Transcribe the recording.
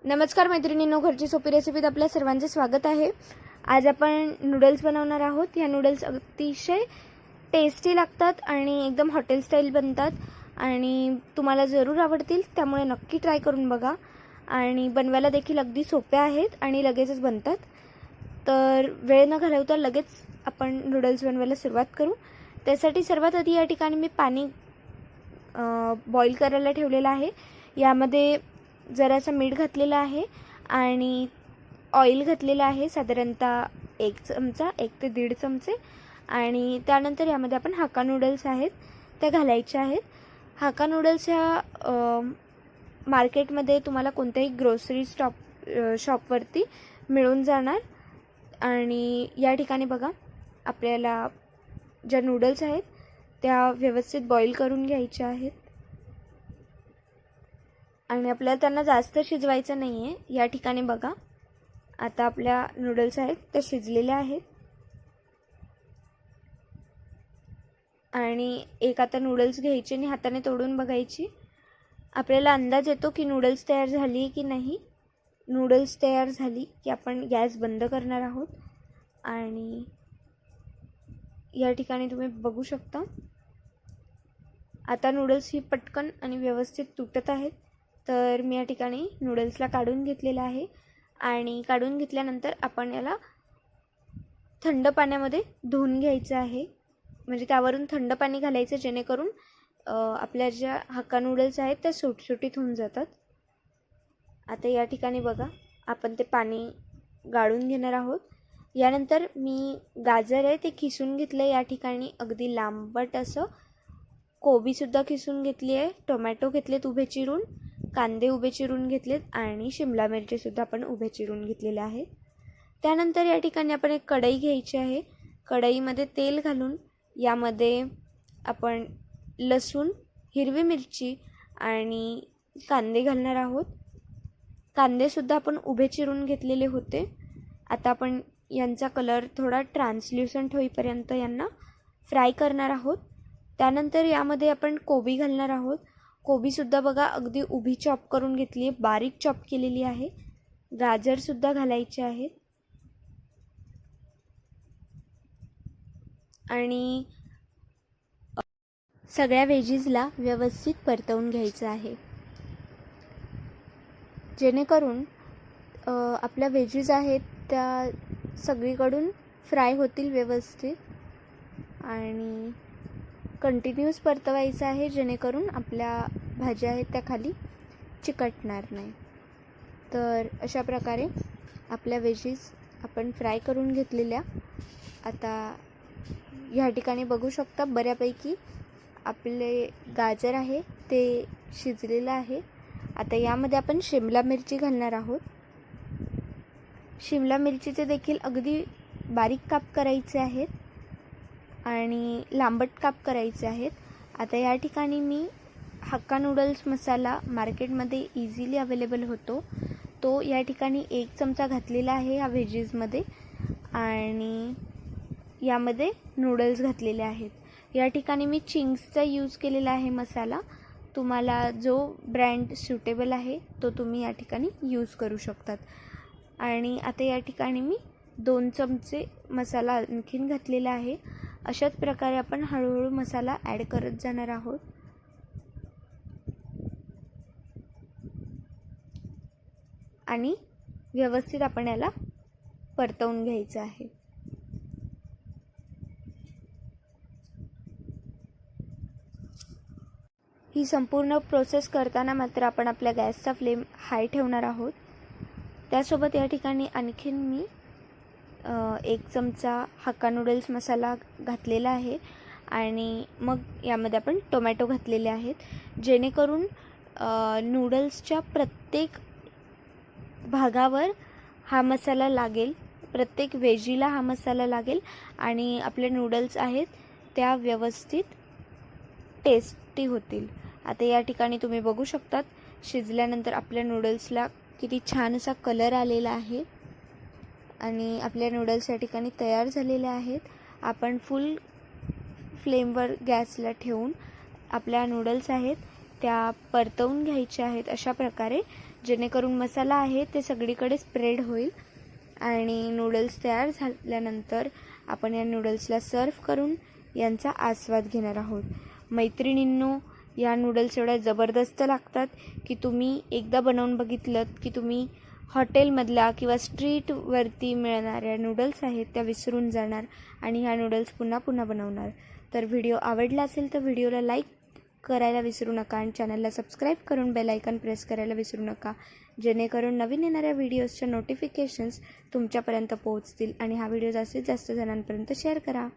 नमस्कार मैत्रिणींनो, घरची सोपी रेसिपीत आपल्या सर्वांचे स्वागत आहे। आज आपण नूडल्स बनवणार आहोत। ह्या नूडल्स अतिशय टेस्टी लागतात आणि एकदम हॉटेल स्टाईल बनतात आणि तुम्हाला जरूर आवडतील, त्यामुळे नक्की ट्राय करून बघा। आणि बनवायला देखील अगदी सोपे आहेत आणि लगेचच बनतात। तर वेळ न घालवता लगेच आपण नूडल्स बनवायला सुरुवात करू। त्यासाठी सर्वात आधी या ठिकाणी मी पाणी बॉईल करायला ठेवलेलं आहे। यामध्ये जरासा मीठ घातलेला आहे आणि ऑइल घातलेलं आहे, साधारणतः 1 चमचा 1 ते 1.5 चमचे। आणि त्यानंतर यामध्ये आपण हाक्का नूडल्स आहेत त्या घालायच्या आहेत। हाक्का नूडल्स ह्या मार्केटमध्ये तुम्हाला कोणत्याही ग्रोसरी शॉपवरती मिळून जाणार। आणि या ठिकाणी बघा, आपल्याला ज्या नूडल्स आहेत त्या व्यवस्थित बॉईल करून घ्यायच्या आहेत आणि आपल्याला त्यांना जास्त शिजवायचं नाही आहे। या ठिकाणी बघा, आता आपल्या नूडल्स आहेत त्या शिजलेल्या आहेत आणि एक आता नूडल्स घ्यायची आणि हाताने तोडून बघायची। आपल्याला अंदाज येतो की नूडल्स तयार झाली की नाही। नूडल्स तयार झाली की आपण गॅस बंद करणार आहोत आणि या ठिकाणी तुम्ही बघू शकता, आता नूडल्स ही पटकन आणि व्यवस्थित तुटत आहेत। तर मी या ठिकाणी नूडल्सला काढून घेतलेलं आहे आणि काढून घेतल्यानंतर आपण याला थंड पाण्यामध्ये धुवून घ्यायचं आहे, म्हणजे त्यावरून थंड पाणी घालायचं, जेणेकरून आपल्या ज्या हक्का नूडल्स आहेत त्या सुटसुटीत होऊन जातात। आता या ठिकाणी बघा, आपण ते पाणी गाळून घेणार आहोत। यानंतर मी गाजर आहे ते खिसून घेतलं या ठिकाणी, अगदी लांबट असं। कोबीसुद्धा खिसून घेतली आहे, टोमॅटो घेतलेत उभे चिरून, कांदे उभे चिरून घेतलेत आणि शिमला मिरचीसुद्धा आपण उभे चिरून घेतलेले आहे। त्यानंतर या ठिकाणी आपण एक कढई घ्यायची आहे। कढईमध्ये तेल घालून यामध्ये आपण लसूण, हिरवी मिरची आणि कांदे घालणार आहोत। कांदेसुद्धा आपण उभे चिरून घेतलेले होते। आता आपण यांचा कलर थोडा ट्रान्सल्युसंट होईपर्यंत यांना फ्राय करणार आहोत। त्यानंतर यामध्ये आपण कोबी घालणार आहोत। कोबीसुद्धा बघा, अगदी उभी चॉप करून घेतली आहे, बारीक चॉप केलेली आहे। गाजरसुद्धा घालायचे आहेत आणि सगळ्या व्हेजीजला व्यवस्थित परतवून घ्यायचं आहे, जेणेकरून आपल्या व्हेजीज आहेत त्या सगळीकडून फ्राय होतील व्यवस्थित। आणि कंटिन्यूस परतवायचं आहे, जेणेकरून आपल्या भाज्या आहेत त्या खाली चिकटणार नाही। तर अशा प्रकारे आपल्या व्हेजीज आपण फ्राय करून घेतलेल्या। आता ह्या ठिकाणी बघू शकता, बऱ्यापैकी आपले गाजर आहे ते शिजलेलं आहे। आता यामध्ये आपण शिमला मिरची घालणार आहोत। शिमला मिरचीचे देखील अगदी बारीक काप करायचे आहेत आणि लांबट काप करायचे आहेत। आता या ठिकाणी मी हक्का नूडल्स मसाला मार्केटमध्ये इझिली अवेलेबल होतो, तो या ठिकाणी 1 चमचा घातलेला आहे या व्हेजीजमध्ये आणि यामध्ये नूडल्स घातलेले आहेत। या ठिकाणी मी चिंग्सचा यूज केलेला आहे मसाला। तुम्हाला जो ब्रँड सुटेबल आहे तो तुम्ही या ठिकाणी यूज करू शकतात। आणि आता या ठिकाणी मी 2 चमचे मसाला आणखीन घातलेला आहे। अशाच प्रकारे आपण हळूहळू मसाला ॲड करत जाणार आहोत आणि व्यवस्थित आपण याला परतवून घ्यायचं आहे। ही संपूर्ण प्रोसेस करताना मात्र आपण आपल्या गॅसचा फ्लेम हाय ठेवणार आहोत। त्यासोबत या ठिकाणी आणखीन मी 1 चमचा हक्का नूडल्स मसाला घातलेला आहे आणि मग यामध्ये आपण टोमॅटो घातलेले आहेत, जेणेकरून नूडल्सच्या प्रत्येक भागावर हा मसाला लागेल, प्रत्येक व्हेजीला हा मसाला लागेल आणि आपले नूडल्स आहेत त्या व्यवस्थित टेस्टी होतील। आता या ठिकाणी तुम्ही बघू शकतात, शिजल्यानंतर आपल्या नूडल्सला किती छान असा कलर आलेला आहे आणि आपल्या नूडल्स या ठिकाणी तयार झालेले आहेत। आपण फुल फ्लेमवर गॅसला ठेवून आपल्या नूडल्स आहेत त्या परतवून घ्यायच्या आहेत अशा प्रकारे, जेणेकरून मसाला आहे ते सगळीकडे स्प्रेड होईल. आणि नूडल्स तयार झाल्यानंतर आपण या नूडल्सला सर्व करून यांचा आस्वाद घेणार आहोत. मैत्रिणींनो, या नूडल्स एवढ्या जबरदस्त लागतात की तुम्ही एकदा बनवून बघितलं की तुम्ही हॉटेलमधल्या किंवा स्ट्रीटवरती मिळणाऱ्या नूडल्स आहेत त्या विसरून जाणार आणि ह्या नूडल्स पुन्हा पुन्हा बनवणार. तर व्हिडिओ आवडला असेल तर व्हिडिओला लाईक करायला विसरू नका आणि चॅनलला सबस्क्राईब करून बेल आयकॉन प्रेस करायला विसरू नका, जेणेकरून नवीन येणाऱ्या व्हिडिओजच्या नोटिफिकेशन्स तुमच्यापर्यंत पोहोचतील. आणि हा व्हिडिओ जास्तीत जास्त जणांपर्यंत शेअर करा.